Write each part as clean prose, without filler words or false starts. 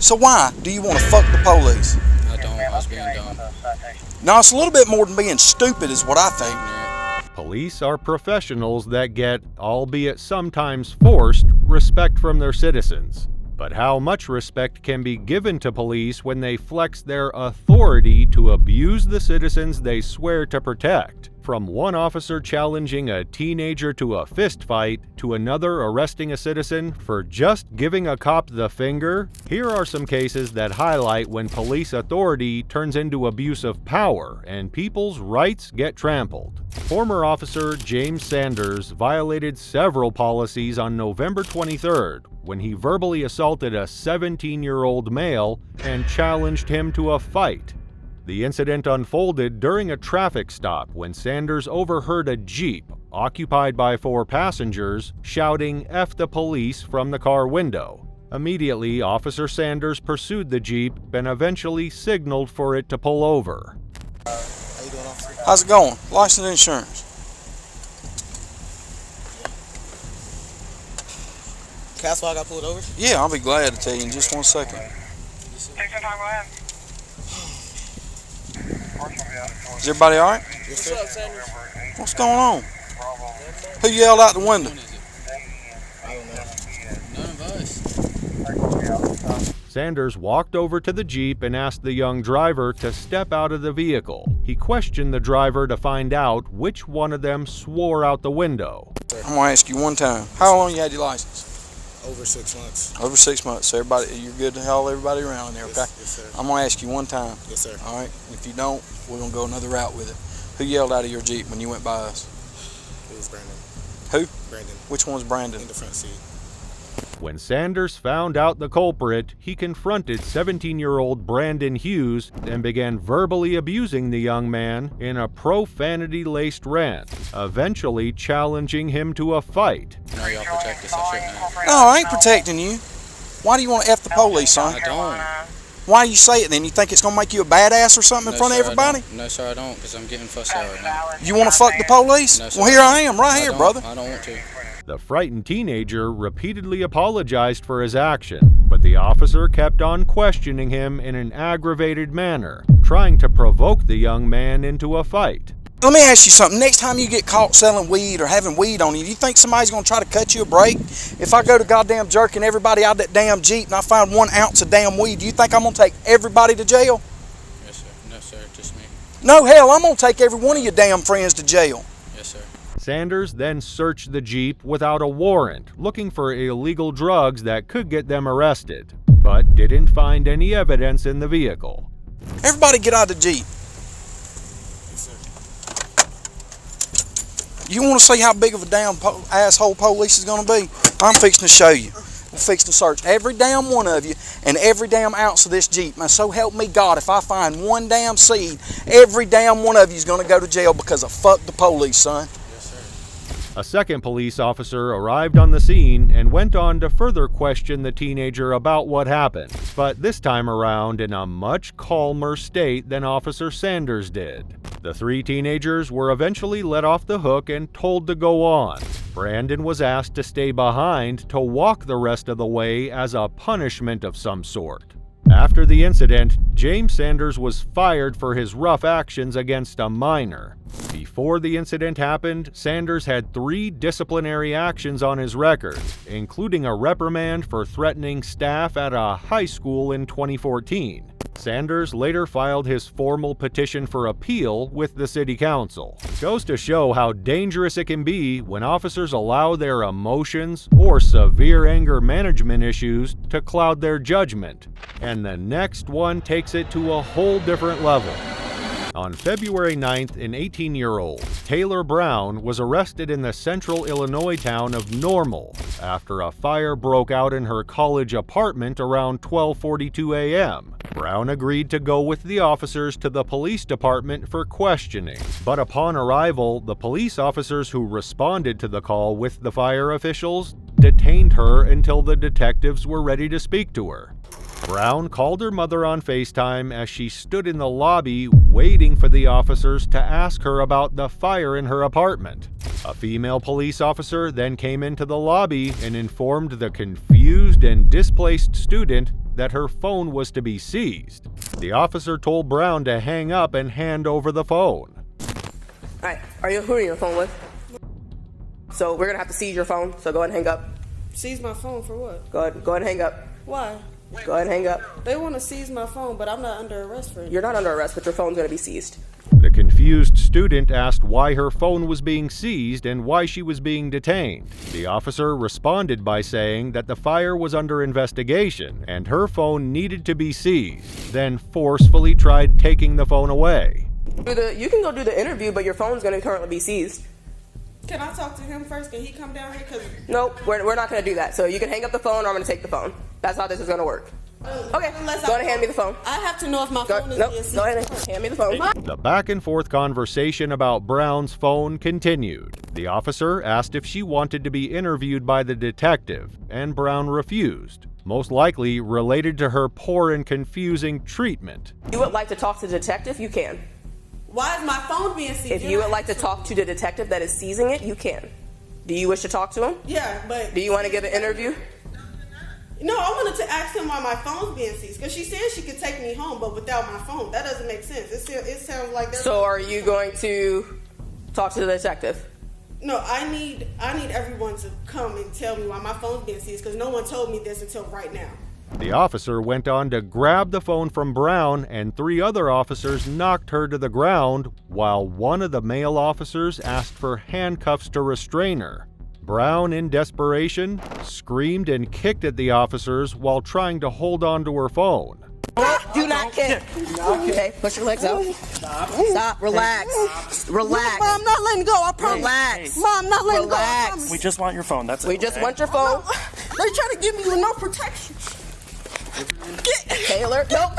So why do you want to fuck the police? I don't. I was being dumb. No, it's a little bit more than being stupid is what I think. Police are professionals that get, albeit sometimes forced, respect from their citizens. But how much respect can be given to police when they flex their authority to abuse the citizens they swear to protect? From one officer challenging a teenager to a fist fight to another arresting a citizen for just giving a cop the finger, here are some cases that highlight when police authority turns into abuse of power and people's rights get trampled. Former officer James Sanders violated several policies on November 23rd when he verbally assaulted a 17-year-old male and challenged him to a fight. The incident unfolded during a traffic stop when Sanders overheard a Jeep, occupied by 4 passengers, shouting "F the police" from the car window. Immediately, Officer Sanders pursued the Jeep and eventually signaled for it to pull over. How you doing, officer? How's it going? License and insurance. Counsel, I got pulled over? Yeah, I'll be glad to tell you in just 1 second. Take some time, go ahead. Is everybody all right? Yes, sir. What's up, Sanders? What's going on? Who yelled out the window? I don't know. None of us. Sanders walked over to the Jeep and asked the young driver to step out of the vehicle. He questioned the driver to find out which one of them swore out the window. I'm going to ask you one time. How long you had your license? Over 6 months. Over 6 months. So everybody, you're good to haul everybody around there, okay? Yes, sir. I'm going to ask you one time. Yes, sir. All right? If you don't, we're going to go another route with it. Who yelled out of your Jeep when you went by us? It was Brandon. Who? Brandon. Which one's Brandon? In the front seat. When Sanders found out the culprit, he confronted 17-year-old Brandon Hughes and began verbally abusing the young man in a profanity-laced rant, eventually challenging him to a fight. No, y'all protect us. I shouldn't have. No, I ain't protecting you. Why do you want to F the police, son? I don't. Why do you say it then? You think it's going to make you a badass or something in front of everybody? No, sir, I don't, because I'm getting fussed at right now. You want to fuck the police? No, sir. Well, here I am, right here, brother. I don't want to. The frightened teenager repeatedly apologized for his action, but the officer kept on questioning him in an aggravated manner, trying to provoke the young man into a fight. Let me ask you something. Next time you get caught selling weed or having weed on you, do you think somebody's going to try to cut you a break? If I go to goddamn jerking everybody out of that damn Jeep and I find 1 ounce of damn weed, do you think I'm going to take everybody to jail? Yes, sir. No, sir, just me. No, hell, I'm going to take every one of your damn friends to jail. Yes, sir. Sanders then searched the Jeep without a warrant, looking for illegal drugs that could get them arrested, but didn't find any evidence in the vehicle. Everybody get out of the Jeep. You want to see how big of a damn asshole police is going to be? I'm fixing to show you. We're fixing to search every damn one of you and every damn ounce of this Jeep. Now, so help me God, if I find 1 damn seed, every damn one of you is going to go to jail because of fuck the police, son. A second police officer arrived on the scene and went on to further question the teenager about what happened, but this time around in a much calmer state than Officer Sanders did. The 3 teenagers were eventually let off the hook and told to go on. Brandon was asked to stay behind to walk the rest of the way as a punishment of some sort. After the incident, James Sanders was fired for his rough actions against a minor. Before the incident happened, Sanders had 3 disciplinary actions on his record, including a reprimand for threatening staff at a high school in 2014. Sanders later filed his formal petition for appeal with the city council. Goes to show how dangerous it can be when officers allow their emotions or severe anger management issues to cloud their judgment. And the next one takes it to a whole different level. On February 9th, an 18-year-old, Taylor Brown, was arrested in the central Illinois town of Normal after a fire broke out in her college apartment around 12:42 a.m. Brown agreed to go with the officers to the police department for questioning, but upon arrival, the police officers who responded to the call with the fire officials detained her until the detectives were ready to speak to her. Brown called her mother on FaceTime as she stood in the lobby waiting for the officers to ask her about the fire in her apartment. A female police officer then came into the lobby and informed the confused and displaced student that her phone was to be seized. The officer told Brown to hang up and hand over the phone. Alright, who are you on the phone with? So we're gonna have to seize your phone, so go ahead and hang up. Seize my phone for what? Go ahead and hang up. Why? Go ahead and hang up. They want to seize my phone, but I'm not under arrest for it. You're not under arrest, but your phone's gonna be seized. The confused student asked why her phone was being seized and why she was being detained. The officer responded by saying that the fire was under investigation and her phone needed to be seized, then forcefully tried taking the phone away. You can go do the interview, but your phone's gonna currently be seized. Can I talk to him first? Can he come down here? Cause Nope, we're not gonna do that. So you can hang up the phone or I'm gonna take the phone. That's how this is gonna work. Okay, go ahead and hand me the phone. I have to know if my phone is being seized. Go ahead and hand me the phone. The back and forth conversation about Brown's phone continued. The officer asked if she wanted to be interviewed by the detective, and Brown refused, most likely related to her poor and confusing treatment. If you would like to talk to the detective, you can. Why is my phone being seized? If you would like to talk to the detective that is seizing it, you can. Do you wish to talk to him? Yeah, but... Do you want to give an interview? No, I wanted to ask him why my phone's being seized. Because she said she could take me home, but without my phone. That doesn't make sense. It sounds like... So are you going to talk to the detective? No, I need everyone to come and tell me why my phone's being seized, because no one told me this until right now. The officer went on to grab the phone from Brown, and 3 other officers knocked her to the ground, while one of the male officers asked for handcuffs to restrain her. Brown, in desperation, screamed and kicked at the officers while trying to hold on to her phone. Do not kick. Okay, push your legs out. Stop. Relax. Relax. Mom, I'm not letting go. I promise. Relax. Mom, I'm not letting go. I Relax. promise. We just want your phone. That's it. We just want your phone. They trying to give me with no protection. Taylor, no.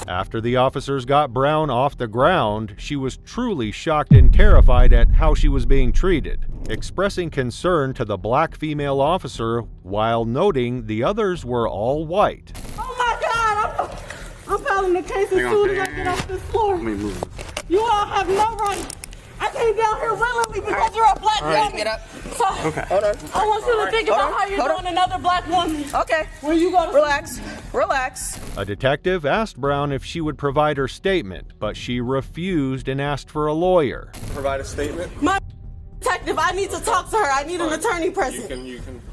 After the officers got Brown off the ground, she was truly shocked and terrified at how she was being treated, expressing concern to the black female officer while noting the others were all white. Oh my God! I'm filing the case as soon as I get off this floor. You all have no right. I came down here willingly because you're a black woman. Get up. Okay. Hold on. I want you to think about how you're doing another black woman. Okay. Where you go to Relax. Relax. A detective asked Brown if she would provide her statement, but she refused and asked for a lawyer. Provide a statement. My detective, I need to talk to her. I need an attorney present.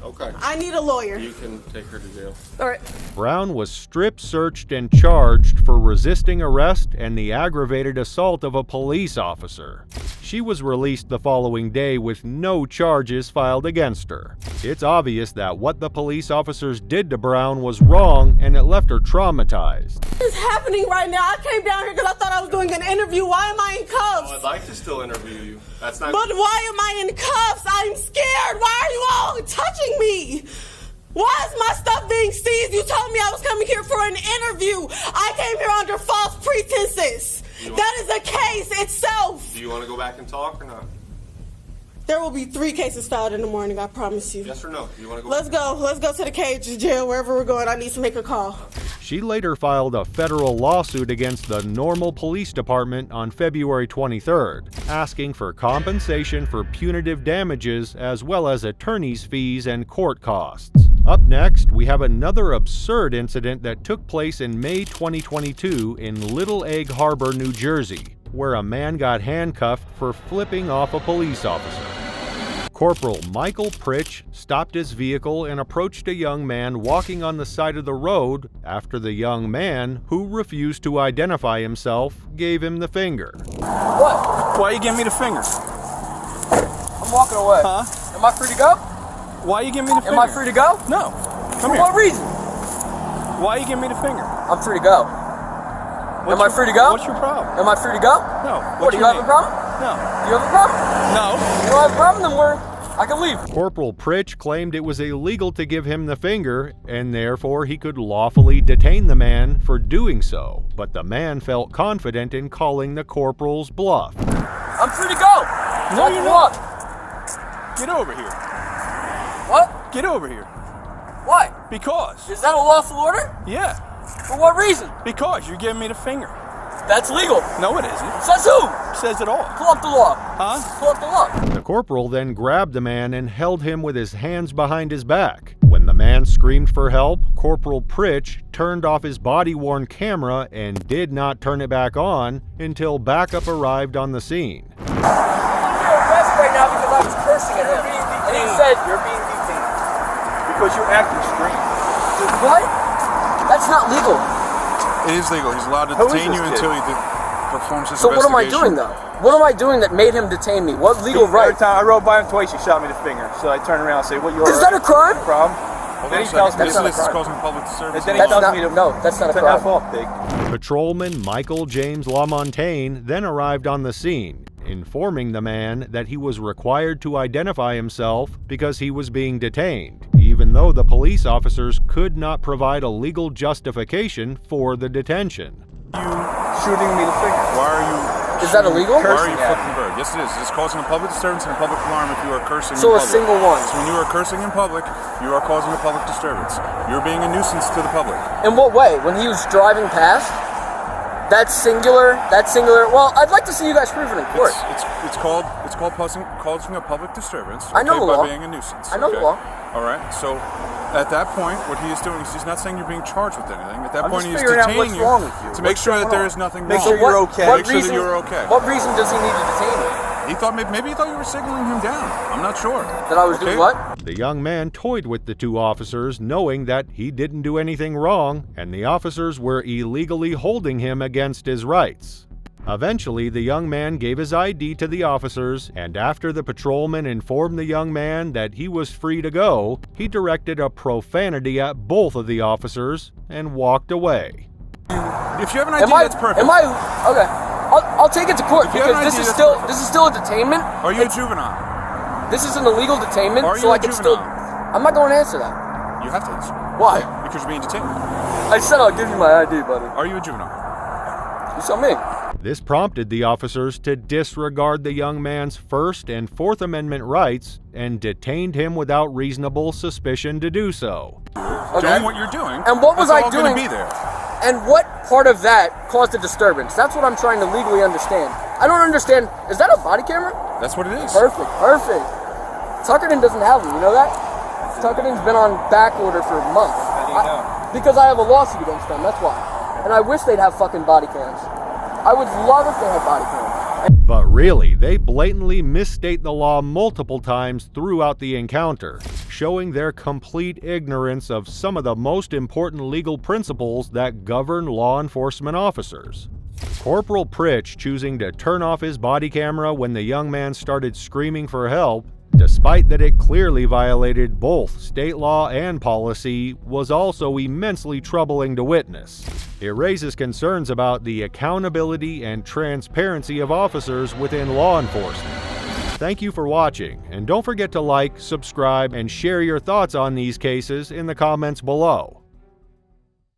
Okay. I need a lawyer. You can take her to jail. All right. Brown was strip searched and charged for resisting arrest and the aggravated assault of a police officer. She was released the following day with no charges filed against her. It's obvious that what the police officers did to Brown was wrong and it left her traumatized. What is happening right now? I came down here because I thought I was doing an interview. Why am I in cuffs? I'd like to still interview you. That's not. But why am I in cuffs? I'm scared. Why are you all touching me? Why is my stuff being seized? You told me I was coming here for an interview. I came here under false pretenses. That is the case itself. Do you want to go back and talk or not? There will be 3 cases filed in the morning, I promise you. Yes or no? You want to go? Let's go. Let's go to the cage jail, wherever we're going. I need to make a call. She later filed a federal lawsuit against the Normal Police Department on February 23rd, asking for compensation for punitive damages as well as attorney's fees and court costs. Up next, we have another absurd incident that took place in May 2022 in Little Egg Harbor, New Jersey, where a man got handcuffed for flipping off a police officer. Corporal Michael Pritch stopped his vehicle and approached a young man walking on the side of the road after the young man, who refused to identify himself, gave him the finger. What? Why you giving me the finger? I'm walking away. Huh? Am I free to go? Why you giving me the finger? Am I free to go? No. For Come here. what reason? Why you giving me the finger? I'm free to go. Am I free to go? What's your problem? Am I free to go? No. What, do you have a problem? No. Do you have a problem? No. You don't have a problem, then I can leave. Corporal Pritch claimed it was illegal to give him the finger, and therefore he could lawfully detain the man for doing so, but the man felt confident in calling the corporal's bluff. I'm free to go. No, you're not. What? Get over here. What? Get over here. Why? Because. Is that a lawful order? Yeah. For what reason? Because you're giving me the finger. That's legal. No, it isn't. Says who? says it all. Pull up the law. Huh? Pull up the law. The corporal then grabbed the man and held him with his hands behind his back. When the man screamed for help, Corporal Pritch turned off his body-worn camera and did not turn it back on until backup arrived on the scene. I'm under arrest right now because I was cursing at him. And he said, You're being detained. Because you're acting strange. what? That's not legal. It is legal. He's allowed to Who is detain this you kid? until he performs his So what am I investigation. doing though? What am I doing that made him detain me? What legal right? Every time I rode by him twice, he shot me the finger. So I turned around and said, "What, you Is that a crime? No problem." Hold Then on he a tells second. me That's not a This is crime. causing public disturbance. Then he That's tells not, me to no, that's not a turn that crime. off, Big. Patrolman Michael James LaMontagne then arrived on the scene, informing the man that he was required to identify himself because he was being detained, even though the police officers could not provide a legal justification for the detention. Shooting me the finger. Why are you? Is that illegal? Why are you Cursing at flipping the bird? Yes, it is. It's causing a public disturbance and a public alarm if you are cursing So in a public. single one. So when you are cursing in public, you are causing a public disturbance. You're being a nuisance to the public. In what way? When he was driving past? That's singular. Well, I'd like to see you guys prove it in court. It's called causing a public disturbance. I know the by law. being a nuisance. I know the okay? law. All right. So at that point, what he is doing is he's not saying you're being charged with anything. At that I'm point, just he's figuring out detaining what's you wrong with you. to make What's sure that going there on? is nothing Make wrong. sure you're okay. What Make sure reason, that you're okay. What reason does he need to detain me? He thought maybe he thought you were signaling him down. I'm not sure. That I was doing what? The young man toyed with the two officers, knowing that he didn't do anything wrong, and the officers were illegally holding him against his rights. Eventually, the young man gave his ID to the officers, and after the patrolman informed the young man that he was free to go, he directed a profanity at both of the officers and walked away. If you have an ID, that's perfect. Okay. I'll take it to court If you have because an this ID, is that's still a detainment. Are you a juvenile? This is an illegal detainment, Are so you I a can still. juvenile? I'm not going to answer that. You have to answer. Why? Because you're being detained. I said I'll give you my ID, buddy. Are you a juvenile? You tell me. This prompted the officers to disregard the young man's First and Fourth Amendment rights and detained him without reasonable suspicion to do so. Doing what you're doing. And what was that's I all gonna doing? Be there. And what part of that caused a disturbance? That's what I'm trying to legally understand. I don't understand. Is that a body camera? That's what it is. Perfect. Tuckerton doesn't have them. You know that? Tuckerton's been on back order for months. How do you know? Because I have a lawsuit against them. That's why. And I wish they'd have fucking body cams. I would love if they had body cams. But really, they blatantly misstate the law multiple times throughout the encounter, showing their complete ignorance of some of the most important legal principles that govern law enforcement officers. Corporal Pritch choosing to turn off his body camera when the young man started screaming for help, despite that it clearly violated both state law and policy, was also immensely troubling to witness. It raises concerns about the accountability and transparency of officers within law enforcement. Thank you for watching, and don't forget to like, subscribe, and share your thoughts on these cases in the comments below.